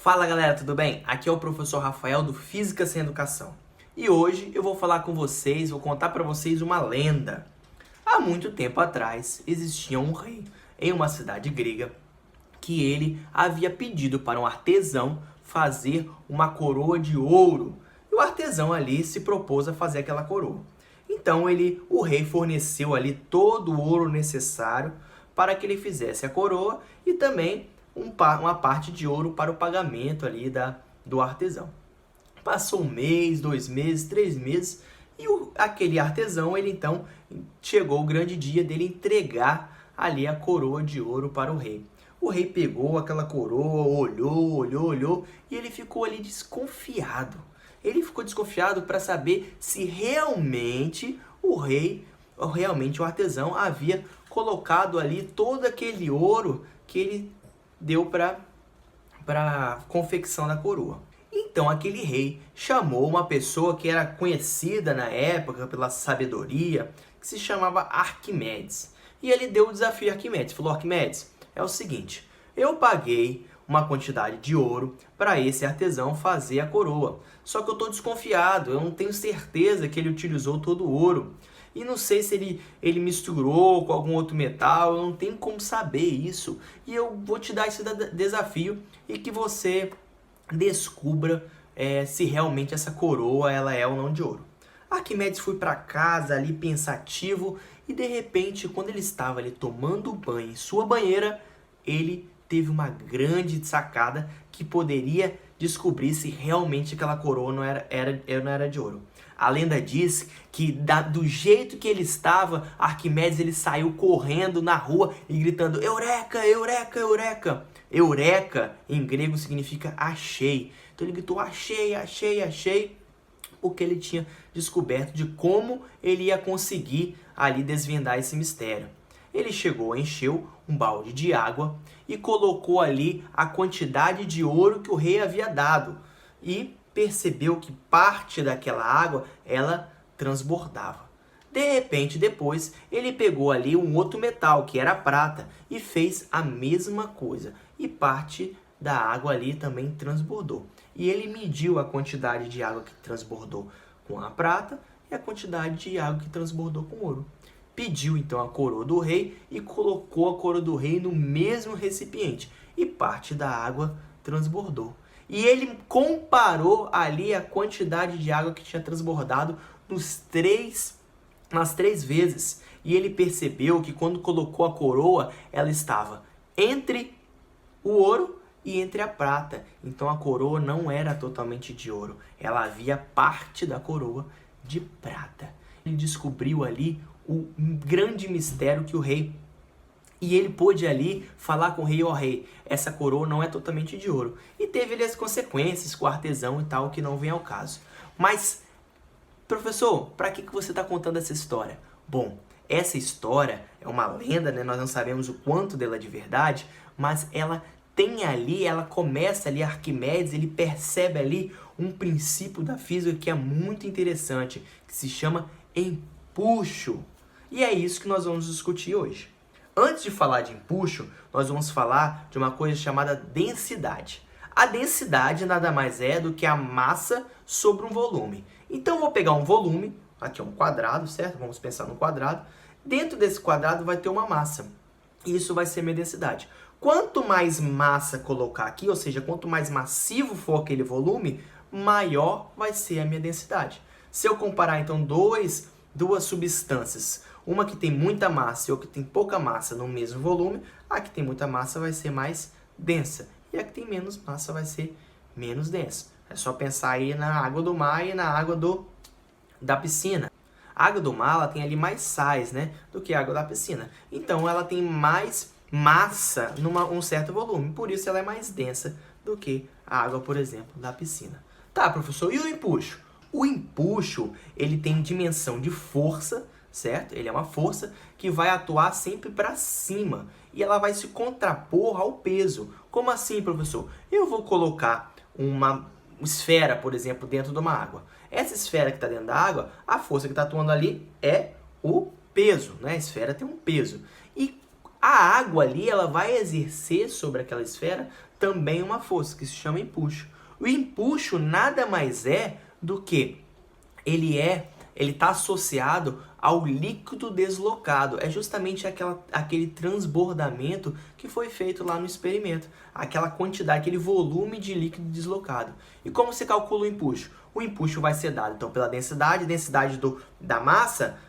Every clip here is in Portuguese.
Fala galera, tudo bem? Aqui é o professor Rafael do Física Sem Educação. E hoje eu vou falar com vocês, vou contar para vocês uma lenda. Há muito tempo atrás existia um rei em uma cidade grega que ele havia pedido para um artesão fazer uma coroa de ouro. E o artesão ali se propôs a fazer aquela coroa. Então o rei forneceu ali todo o ouro necessário para que ele fizesse a coroa e também uma parte de ouro para o pagamento ali do artesão. Passou um mês, 2 meses, 3 meses e aquele artesão, ele então chegou o grande dia dele entregar ali a coroa de ouro para o rei. O rei pegou aquela coroa, olhou e ele ficou ali desconfiado. Ele ficou desconfiado para saber se realmente o artesão havia colocado ali todo aquele ouro que ele deu para a confecção da coroa. Então aquele rei chamou uma pessoa que era conhecida na época pela sabedoria, que se chamava Arquimedes. E ele deu o desafio a Arquimedes. Falou: Arquimedes, é o seguinte, eu paguei uma quantidade de ouro para esse artesão fazer a coroa. Só que eu estou desconfiado, eu não tenho certeza que ele utilizou todo o ouro. E não sei se ele misturou com algum outro metal, eu não tenho como saber isso. E eu vou te dar esse desafio e que você descubra se realmente essa coroa ela é ou não de ouro. Arquimedes foi para casa ali pensativo e de repente, quando ele estava ali tomando banho em sua banheira, ele teve uma grande sacada que poderia descobrir se realmente aquela coroa não era de ouro. A lenda diz que do jeito que ele estava, Arquimedes ele saiu correndo na rua e gritando: Eureka, Eureka, Eureka! Eureka em grego significa achei. Então ele gritou: achei, achei, achei, porque ele tinha descoberto de como ele ia conseguir ali desvendar esse mistério. Ele chegou, encheu um balde de água e colocou ali a quantidade de ouro que o rei havia dado e percebeu que parte daquela água ela transbordava. De repente, depois, ele pegou ali um outro metal, que era a prata, e fez a mesma coisa. E parte da água ali também transbordou. E ele mediu a quantidade de água que transbordou com a prata e a quantidade de água que transbordou com ouro. Pediu então a coroa do rei e colocou a coroa do rei no mesmo recipiente. E parte da água transbordou. E ele comparou ali a quantidade de água que tinha transbordado nas três vezes. E ele percebeu que quando colocou a coroa, ela estava entre o ouro e entre a prata. Então a coroa não era totalmente de ouro. Ela havia parte da coroa de prata. Ele descobriu ali o grande mistério que o rei... E ele pôde ali falar com o rei: ó rei, essa coroa não é totalmente de ouro. E teve ali as consequências com o artesão e tal, que não vem ao caso. Mas, professor, para que você está contando essa história? Bom, essa história é uma lenda, né? Nós não sabemos o quanto dela é de verdade, mas ela tem ali, ela começa ali, Arquimedes, ele percebe ali um princípio da física que é muito interessante, que se chama empuxo. E é isso que nós vamos discutir hoje. Antes de falar de empuxo, nós vamos falar de uma coisa chamada densidade. A densidade nada mais é do que a massa sobre um volume. Então eu vou pegar um volume, aqui é um quadrado, certo? Vamos pensar no quadrado. Dentro desse quadrado vai ter uma massa. E isso vai ser minha densidade. Quanto mais massa colocar aqui, ou seja, quanto mais massivo for aquele volume, maior vai ser a minha densidade. Se eu comparar então duas substâncias, uma que tem muita massa e outra que tem pouca massa no mesmo volume, a que tem muita massa vai ser mais densa e a que tem menos massa vai ser menos densa. É só pensar aí na água do mar e na água da piscina. A água do mar ela tem ali mais sais, né, do que a água da piscina. Então ela tem mais massa num certo volume, por isso ela é mais densa do que a água, por exemplo, da piscina. Tá, professor, e o empuxo? O empuxo ele tem dimensão de força, certo? Ele é uma força que vai atuar sempre para cima e ela vai se contrapor ao peso. Como assim, professor? Eu vou colocar uma esfera, por exemplo, dentro de uma água. Essa esfera que está dentro da água, a força que está atuando ali é o peso, né? A esfera tem um peso. E a água ali, ela vai exercer sobre aquela esfera também uma força, que se chama empuxo. O empuxo nada mais é do que ele está associado ao líquido deslocado. É justamente aquele transbordamento que foi feito lá no experimento. Aquela quantidade, aquele volume de líquido deslocado. E como se calcula o empuxo? O empuxo vai ser dado, então, pela densidade da massa,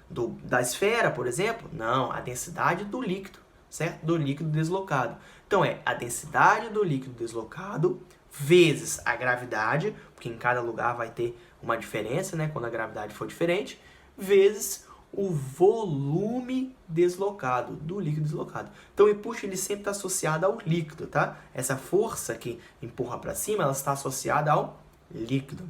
da esfera, por exemplo? Não, a densidade do líquido, certo? Do líquido deslocado. Então, é a densidade do líquido deslocado vezes a gravidade, porque em cada lugar vai ter uma diferença, né, quando a gravidade for diferente, vezes o volume deslocado, do líquido deslocado. Então o empuxo ele sempre está associado ao líquido, tá? Essa força que empurra para cima, ela está associada ao líquido.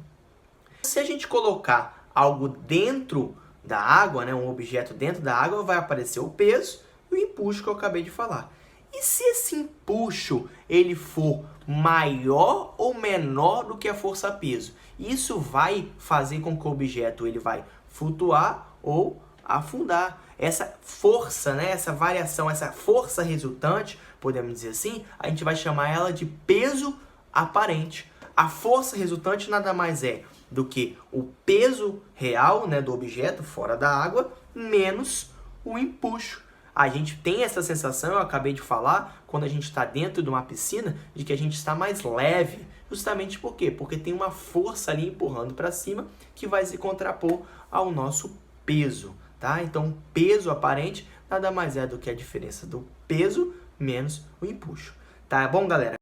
Se a gente colocar algo dentro da água, né, um objeto dentro da água, vai aparecer o peso e o empuxo que eu acabei de falar. E se esse empuxo ele for maior ou menor do que a força-peso? Isso vai fazer com que o objeto ele vai flutuar ou afundar. Essa força, né, essa variação, essa força resultante, podemos dizer assim, a gente vai chamar ela de peso aparente. A força resultante nada mais é do que o peso real, né, do objeto fora da água menos o empuxo. A gente tem essa sensação, eu acabei de falar, quando a gente está dentro de uma piscina, de que a gente está mais leve. Justamente por quê? Porque tem uma força ali empurrando para cima que vai se contrapor ao nosso peso, tá? Então, peso aparente nada mais é do que a diferença do peso menos o empuxo. Tá bom, galera?